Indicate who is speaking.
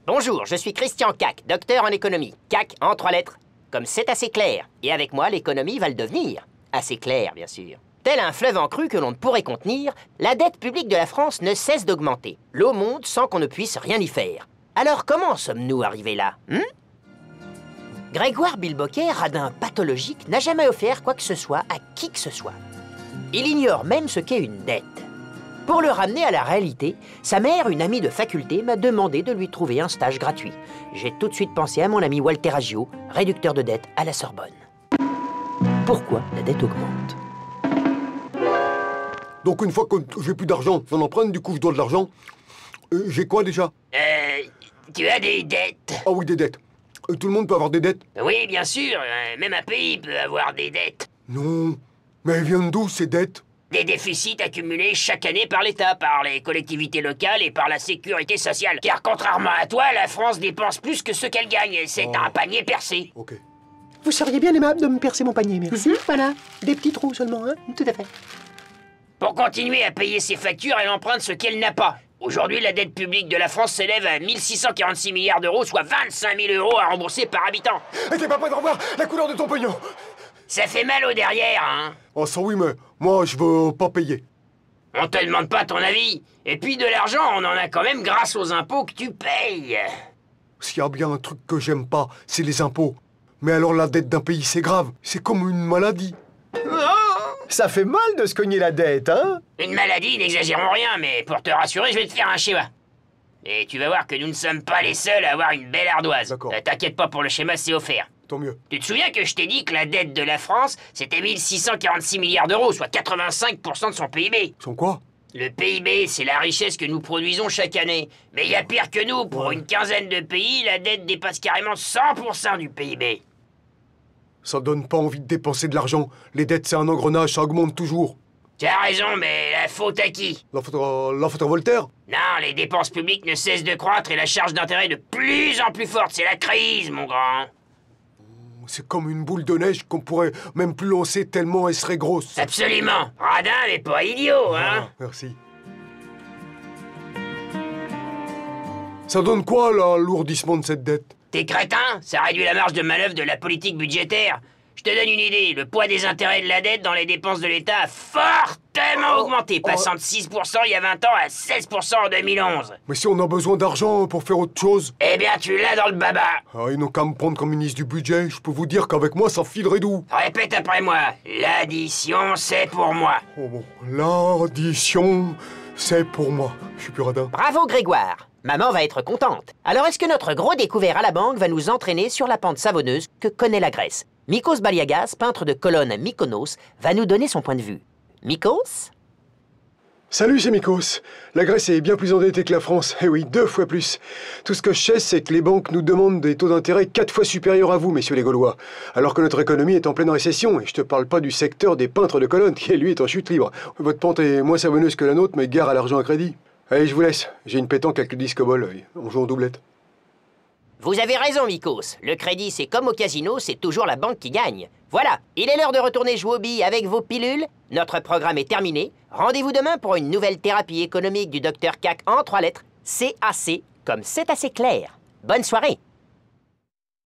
Speaker 1: Bonjour, je suis Christian Cac, docteur en économie. Cac en 3 lettres. Comme c'est assez clair. Et avec moi, l'économie va le devenir. Assez clair, bien sûr. Tel un fleuve en crue que l'on ne pourrait contenir, la dette publique de la France ne cesse d'augmenter. L'eau monte sans qu'on ne puisse rien y faire. Alors comment sommes-nous arrivés là, Grégoire Bilboquet, radin pathologique, n'a jamais offert quoi que ce soit à qui que ce soit. Il ignore même ce qu'est une dette. Pour le ramener à la réalité, sa mère, une amie de faculté, m'a demandé de lui trouver un stage gratuit. J'ai tout de suite pensé à mon ami Walter Agio, réducteur de dette à la Sorbonne. Pourquoi la dette augmente?
Speaker 2: Donc une fois que j'ai plus d'argent, j'en emprunte, du coup je dois de l'argent. J'ai quoi déjà?
Speaker 3: Tu as des dettes.
Speaker 2: Ah oui, des dettes. Tout le monde peut avoir des dettes?
Speaker 3: Oui, bien sûr, même un pays peut avoir des dettes.
Speaker 2: Non, mais elles viennent d'où ces dettes?
Speaker 3: Des déficits accumulés chaque année par l'État, par les collectivités locales et par la sécurité sociale. Car contrairement à toi, la France dépense plus que ce qu'elle gagne. C'est un panier percé.
Speaker 2: Ok.
Speaker 4: Vous seriez bien aimable de me percer mon panier, merci. Voilà, des petits trous seulement, hein? Tout à fait.
Speaker 3: Pour continuer à payer ses factures, elle emprunte ce qu'elle n'a pas. Aujourd'hui, la dette publique de la France s'élève à 1646 milliards d'euros, soit 25 000 € à rembourser par habitant.
Speaker 2: Et t'es pas prêt de revoir la couleur de ton pognon?
Speaker 3: Ça fait mal au derrière, hein?
Speaker 2: Oh ça oui, mais moi je veux pas payer.
Speaker 3: On te demande pas ton avis. Et puis de l'argent, on en a quand même grâce aux impôts que tu payes.
Speaker 2: S'il y a bien un truc que j'aime pas, c'est les impôts. Mais alors la dette d'un pays, c'est grave. C'est comme une maladie.
Speaker 5: Ça fait mal de se cogner la dette, hein?
Speaker 3: Une maladie, n'exagérons rien, mais pour te rassurer, je vais te faire un schéma. Et tu vas voir que nous ne sommes pas les seuls à avoir une belle ardoise.
Speaker 2: D'accord.
Speaker 3: T'inquiète pas pour le schéma, c'est offert.
Speaker 2: Tant mieux.
Speaker 3: Tu te souviens que je t'ai dit que la dette de la France, c'était 1646 milliards d'euros, soit 85% de son PIB.
Speaker 2: Sans quoi?
Speaker 3: Le PIB, c'est la richesse que nous produisons chaque année. Mais il y a pire que nous. Pour une quinzaine de pays, la dette dépasse carrément 100% du PIB.
Speaker 2: Ça donne pas envie de dépenser de l'argent. Les dettes, c'est un engrenage, ça augmente toujours.
Speaker 3: Tu as raison, mais la faute à qui?
Speaker 2: La faute à Voltaire?
Speaker 3: Non, les dépenses publiques ne cessent de croître et la charge d'intérêt de plus en plus forte. C'est la crise, mon grand.
Speaker 2: C'est comme une boule de neige qu'on pourrait même plus lancer tellement elle serait grosse.
Speaker 3: Absolument. Radin, mais pas idiot, hein?
Speaker 2: Merci. Ça donne quoi, l'alourdissement de cette dette?
Speaker 3: T'es crétin? Ça réduit la marge de manœuvre de la politique budgétaire. Je te donne une idée. Le poids des intérêts de la dette dans les dépenses de l'État a fortement augmenté, passant de 6% il y a 20 ans à 16% en 2011.
Speaker 2: Mais si on a besoin d'argent pour faire autre chose?
Speaker 3: Eh bien, tu l'as dans le baba.
Speaker 2: Ah, ils n'ont qu'à me prendre comme ministre du budget. Je peux vous dire qu'avec moi, ça filerait d'où?
Speaker 3: Répète après moi. L'addition, c'est pour moi.
Speaker 2: Oh bon, l'addition, c'est pour moi. Je suis plus radin.
Speaker 1: Bravo Grégoire. Maman va être contente. Alors est-ce que notre gros découvert à la banque va nous entraîner sur la pente savonneuse que connaît la Grèce? Mikos Baliagas, peintre de colonne à Mykonos, va nous donner son point de vue. Mikos?
Speaker 5: Salut, c'est Mikos. La Grèce est bien plus endettée que la France. Eh oui, 2 fois plus. Tout ce que je sais, c'est que les banques nous demandent des taux d'intérêt 4 fois supérieurs à vous, messieurs les Gaulois. Alors que notre économie est en pleine récession. Et je te parle pas du secteur des peintres de colonne, qui lui est en chute libre. Votre pente est moins savonneuse que la nôtre, mais gare à l'argent à crédit. Allez, je vous laisse. J'ai une pétanque avec le disco-ball. On joue en doublette.
Speaker 1: Vous avez raison, Mikos. Le crédit, c'est comme au casino, c'est toujours la banque qui gagne. Voilà, il est l'heure de retourner jouer aux billes avec vos pilules. Notre programme est terminé. Rendez-vous demain pour une nouvelle thérapie économique du Dr Cac en 3 lettres. CAC, comme c'est assez clair. Bonne soirée.